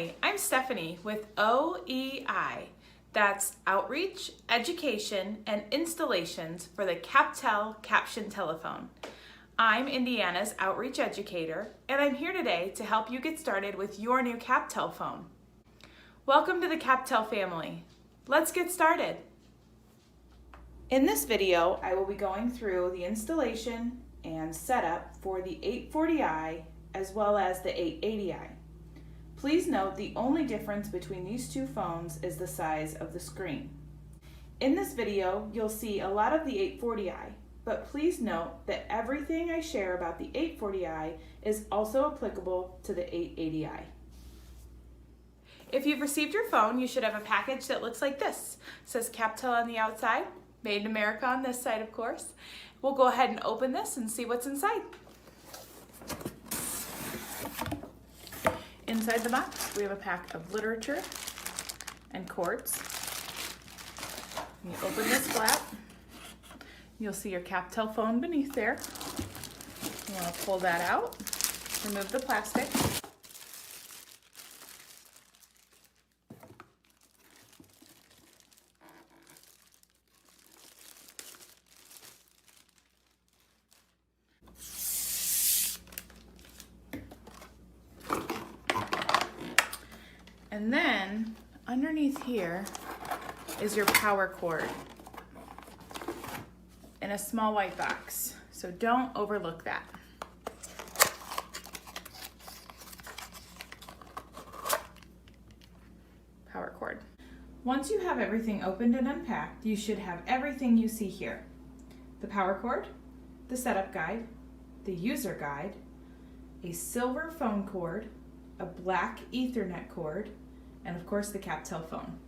Hi, I'm Stephanie with OEI. That's Outreach, Education, and Installations for the CapTel Captioned telephone. I'm Indiana's outreach educator, and I'm here today to help you get started with your new CapTel phone. Welcome to the CapTel family. Let's get started. In this video, I will be going through the installation and setup for the 840i as well as the 880i. Please note the only difference between these two phones is the size of the screen. In this video, you'll see a lot of the 840i, but please note that everything I share about the 840i is also applicable to the 880i. If you've received your phone, you should have a package that looks like this. It says CapTel on the outside, Made in America on this side, of course. We'll go ahead and open this and see what's inside. Inside the box, we have a pack of literature and cords. When you open this flap, you'll see your CapTel phone beneath there. You want to pull that out, remove the plastic. And then underneath here is your power cord in a small white box. So don't overlook that. Power cord. Once you have everything opened and unpacked, you should have everything you see here. The power cord, the setup guide, the user guide, a silver phone cord, a black Ethernet cord, and of course the CapTel phone.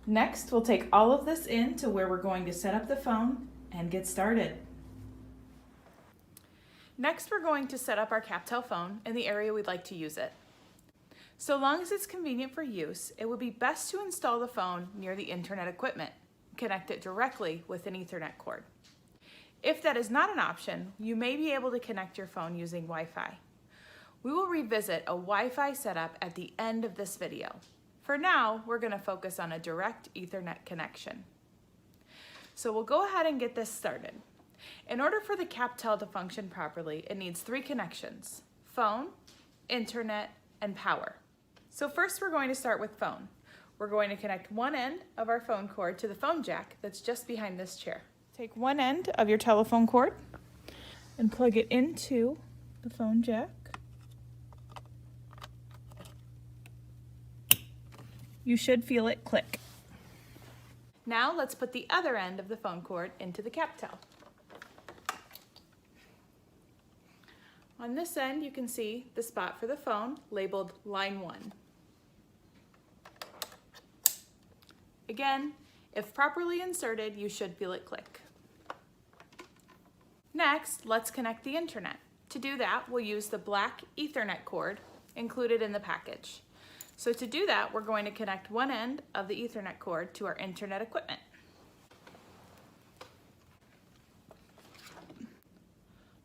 Next, we'll take all of this in to where we're going to set up the phone and get started. Next, we're going to set up our CapTel phone in the area we'd like to use it. So long as it's convenient for use, it would be best to install the phone near the internet equipment. Connect it directly with an Ethernet cord. If that is not an option, you may be able to connect your phone using Wi-Fi. We will revisit a Wi-Fi setup at the end of this video. For now, we're going to focus on a direct Ethernet connection. So we'll go ahead and get this started. In order for the CapTel to function properly, it needs 3 connections: phone, internet, and power. So first we're going to start with phone. We're going to connect one end of our phone cord to the phone jack that's just behind this chair. Take one end of your telephone cord and plug it into the phone jack. You should feel it click. Now let's put the other end of the phone cord into the CapTel. On this end, you can see the spot for the phone labeled line 1. Again, if properly inserted, you should feel it click. Next, let's connect the internet. To do that, we'll use the black Ethernet cord included in the package. So to do that, we're going to connect one end of the Ethernet cord to our internet equipment.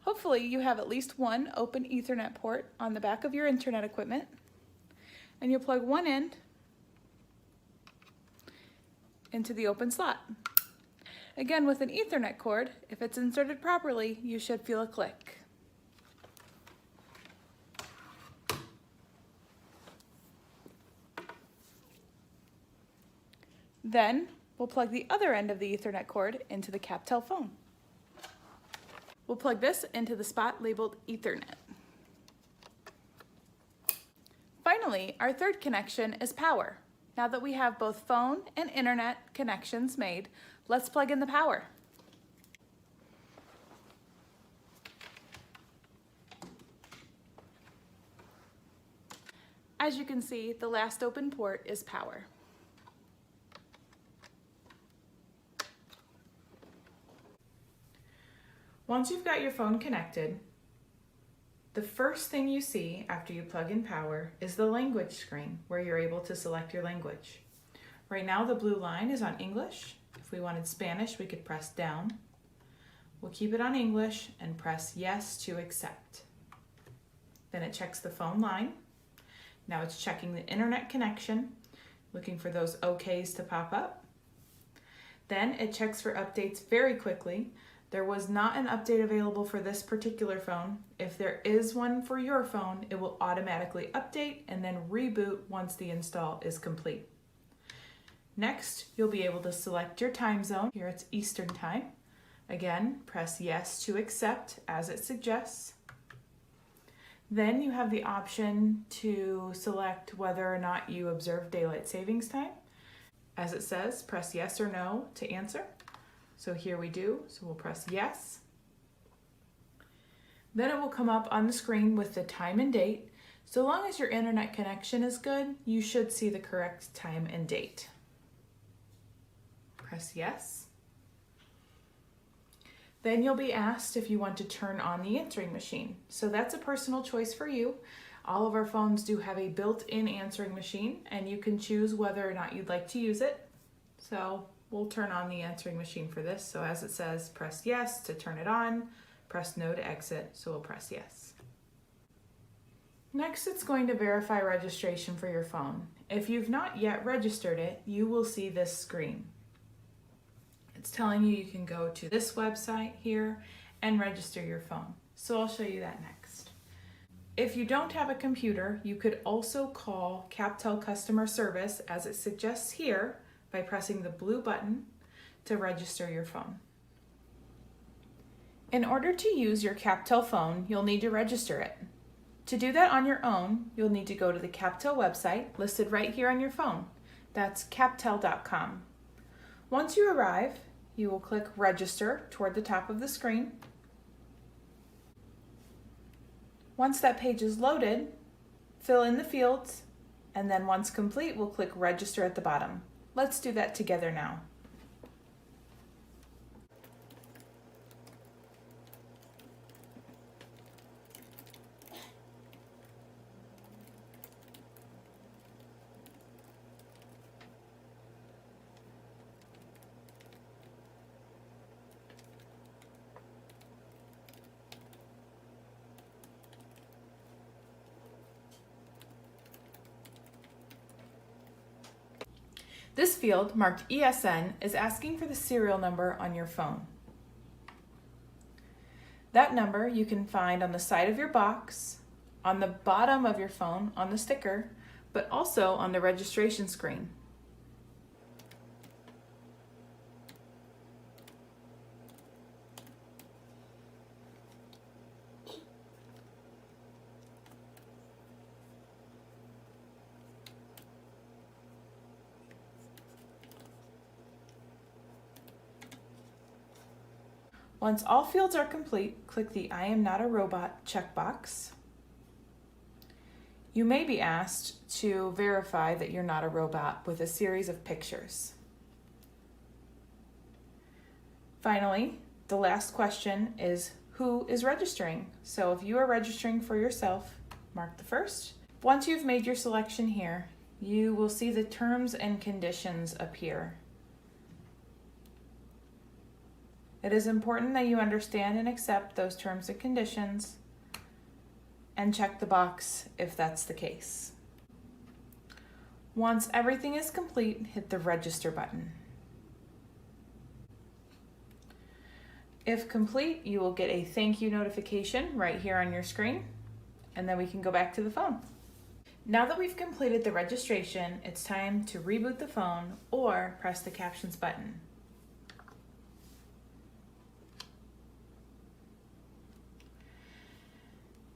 Hopefully you have at least one open Ethernet port on the back of your internet equipment, and you'll plug one end into the open slot. Again, with an Ethernet cord, if it's inserted properly, you should feel a click. Then we'll plug the other end of the Ethernet cord into the CapTel phone. We'll plug this into the spot labeled Ethernet. Finally, our third connection is power. Now that we have both phone and internet connections made, let's plug in the power. As you can see, the last open port is power. Once you've got your phone connected, the first thing you see after you plug in power is the language screen where you're able to select your language. Right now the blue line is on English. If we wanted Spanish, we could press down. We'll keep it on English and press yes to accept. Then it checks the phone line. Now it's checking the internet connection, looking for those OKs to pop up. Then it checks for updates very quickly. There was not an update available for this particular phone. If there is one for your phone, it will automatically update and then reboot once the install is complete. Next, you'll be able to select your time zone. Here it's Eastern Time. Again, press yes to accept as it suggests. Then you have the option to select whether or not you observe daylight savings time. As it says, press yes or no to answer. So here we do, so we'll press yes. Then it will come up on the screen with the time and date. So long as your internet connection is good, you should see the correct time and date. Press yes. Then you'll be asked if you want to turn on the answering machine. So that's a personal choice for you. All of our phones do have a built-in answering machine, and you can choose whether or not you'd like to use it. So we'll turn on the answering machine for this. So as it says, press yes to turn it on, press no to exit, so we'll press yes. Next, it's going to verify registration for your phone. If you've not yet registered it, you will see this screen. It's telling you can go to this website here and register your phone. So I'll show you that next. If you don't have a computer, you could also call CapTel customer service as it suggests here by pressing the blue button to register your phone. In order to use your CapTel phone, you'll need to register it. To do that on your own, you'll need to go to the CapTel website listed right here on your phone. That's captel.com. Once you arrive, you will click register toward the top of the screen. Once that page is loaded, fill in the fields, and then once complete, we'll click register at the bottom. Let's do that together now. This field, marked ESN, is asking for the serial number on your phone. That number you can find on the side of your box, on the bottom of your phone, on the sticker, but also on the registration screen. Once all fields are complete, click the I am not a robot checkbox. You may be asked to verify that you're not a robot with a series of pictures. Finally, the last question is who is registering? So if you are registering for yourself, mark the first. Once you've made your selection here, you will see the terms and conditions appear. It is important that you understand and accept those terms and conditions and check the box if that's the case. Once everything is complete, hit the register button. If complete, you will get a thank you notification right here on your screen, and then we can go back to the phone. Now that we've completed the registration, it's time to reboot the phone or press the Captions button.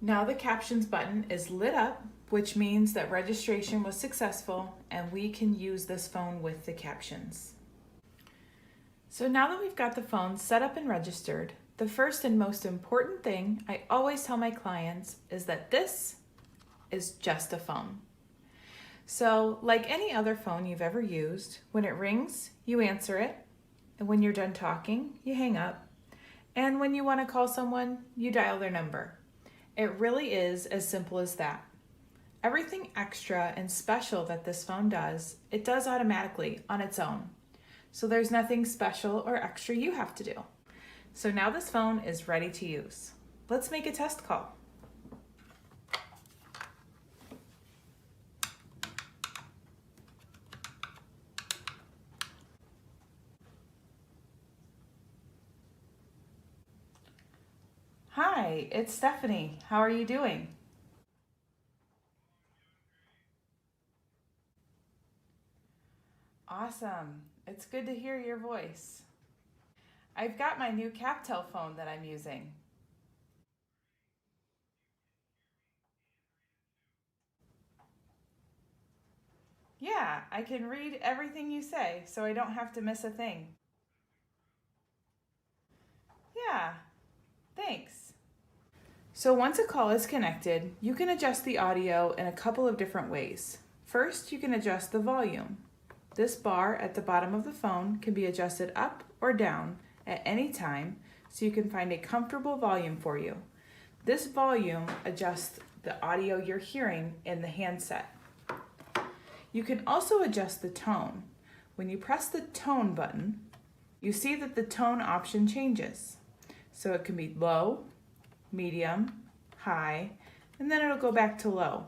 Now the Captions button is lit up, which means that registration was successful and we can use this phone with the captions. So now that we've got the phone set up and registered, the first and most important thing I always tell my clients is that this is just a phone. So like any other phone you've ever used, when it rings, you answer it, and when you're done talking, you hang up, and when you want to call someone, you dial their number. It really is as simple as that. Everything extra and special that this phone does, it does automatically on its own. So there's nothing special or extra you have to do. So now this phone is ready to use. Let's make a test call. Hi, it's Stephanie. How are you doing? Awesome. It's good to hear your voice. I've got my new CapTel phone that I'm using. Yeah, I can read everything you say, so I don't have to miss a thing. Yeah, thanks. So once a call is connected, you can adjust the audio in a couple of different ways. First, you can adjust the volume. This bar at the bottom of the phone can be adjusted up or down at any time so you can find a comfortable volume for you. This volume adjusts the audio you're hearing in the handset. You can also adjust the tone. When you press the tone button, you see that the tone option changes. So it can be low, medium, high, and then it'll go back to low.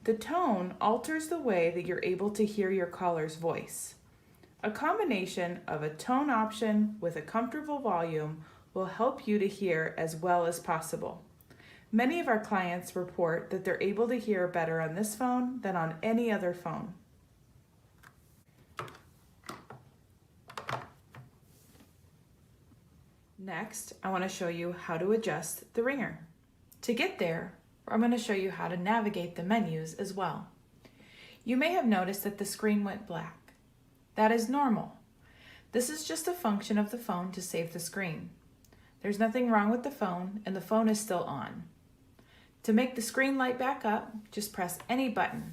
The tone alters the way that you're able to hear your caller's voice. A combination of a tone option with a comfortable volume will help you to hear as well as possible. Many of our clients report that they're able to hear better on this phone than on any other phone. Next, I want to show you how to adjust the ringer. To get there, I'm going to show you how to navigate the menus as well. You may have noticed that the screen went black. That is normal. This is just a function of the phone to save the screen. There's nothing wrong with the phone, and the phone is still on. To make the screen light back up, just press any button.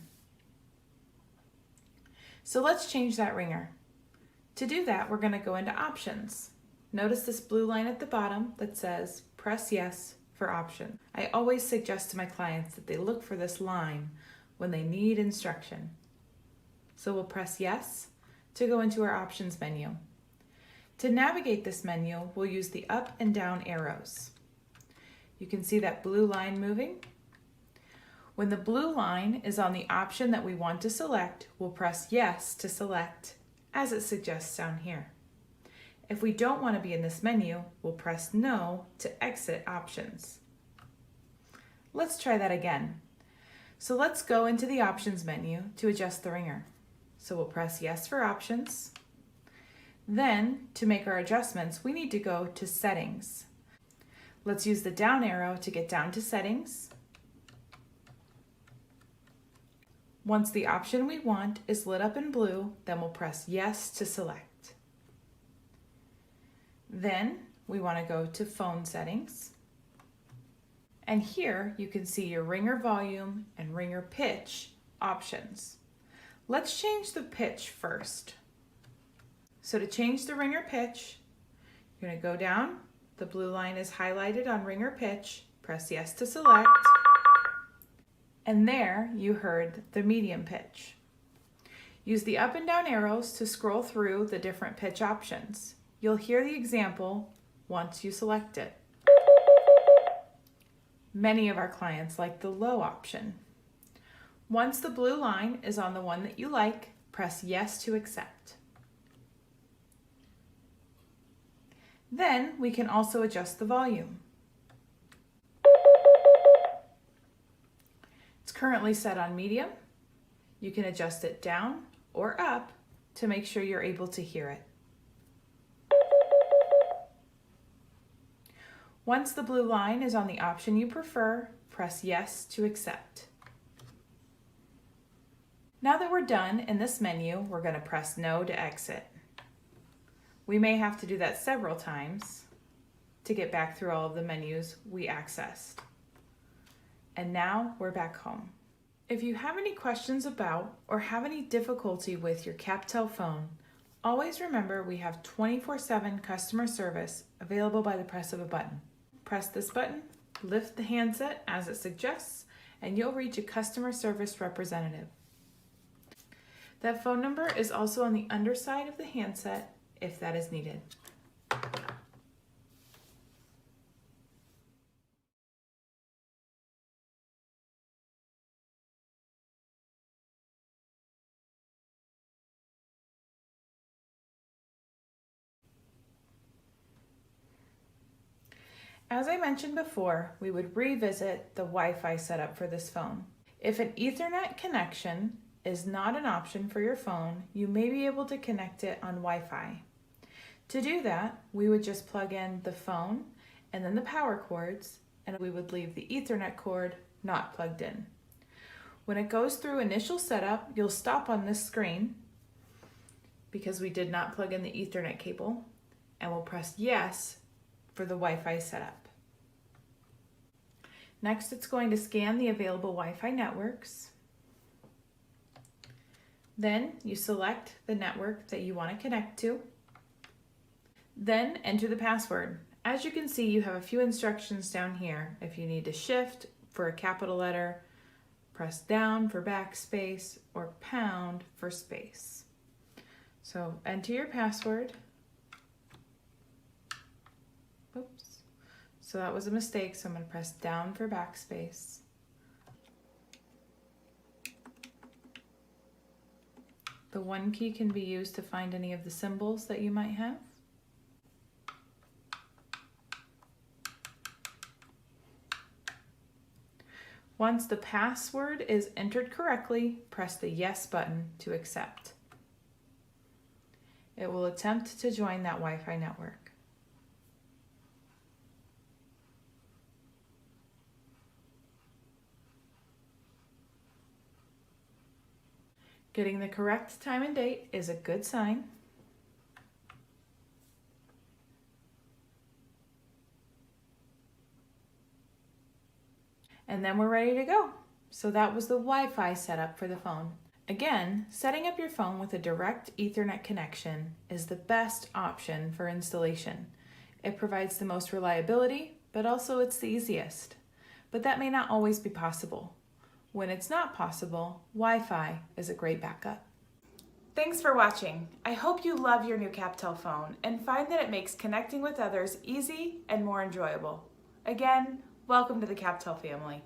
So let's change that ringer. To do that, we're going to go into Options. Notice this blue line at the bottom that says press yes for option. I always suggest to my clients that they look for this line when they need instruction. So we'll press yes to go into our options menu. To navigate this menu, we'll use the up and down arrows. You can see that blue line moving. When the blue line is on the option that we want to select, we'll press yes to select, as it suggests down here. If we don't want to be in this menu, we'll press no to exit options. Let's try that again. So let's go into the options menu to adjust the ringer. So we'll press yes for options. Then, to make our adjustments, we need to go to settings. Let's use the down arrow to get down to settings. Once the option we want is lit up in blue, then we'll press yes to select. Then we want to go to phone settings. And here you can see your ringer volume and ringer pitch options. Let's change the pitch first. So to change the ringer pitch, you're going to go down. The blue line is highlighted on ringer pitch. Press yes to select. And there you heard the medium pitch. Use the up and down arrows to scroll through the different pitch options. You'll hear the example once you select it. Many of our clients like the low option. Once the blue line is on the one that you like, press yes to accept. Then we can also adjust the volume. It's currently set on medium. You can adjust it down or up to make sure you're able to hear it. Once the blue line is on the option you prefer, press yes to accept. Now that we're done in this menu, we're going to press no to exit. We may have to do that several times to get back through all of the menus we accessed. And now we're back home. If you have any questions about or have any difficulty with your CapTel phone, always remember we have 24/7 customer service available by the press of a button. Press this button, lift the handset as it suggests, and you'll reach a customer service representative. That phone number is also on the underside of the handset if that is needed. As I mentioned before, we would revisit the Wi-Fi setup for this phone. If an Ethernet connection is not an option for your phone, you may be able to connect it on Wi-Fi. To do that, we would just plug in the phone and then the power cords, and we would leave the Ethernet cord not plugged in. When it goes through initial setup, you'll stop on this screen because we did not plug in the Ethernet cable, and we'll press yes for the Wi-Fi setup. Next, it's going to scan the available Wi-Fi networks. Then you select the network that you want to connect to. Then enter the password. As you can see, you have a few instructions down here. If you need to shift for a capital letter, press down for backspace, or pound for space. So enter your password. Oops. So that was a mistake, so I'm going to press down for backspace. The 1 key can be used to find any of the symbols that you might have. Once the password is entered correctly, press the yes button to accept. It will attempt to join that Wi-Fi network. Getting the correct time and date is a good sign. And then we're ready to go. So that was the Wi-Fi setup for the phone. Again, setting up your phone with a direct Ethernet connection is the best option for installation. It provides the most reliability, but also it's the easiest. But that may not always be possible. When it's not possible, Wi-Fi is a great backup. Thanks for watching. I hope you love your new CapTel phone and find that it makes connecting with others easy and more enjoyable. Again, welcome to the CapTel family.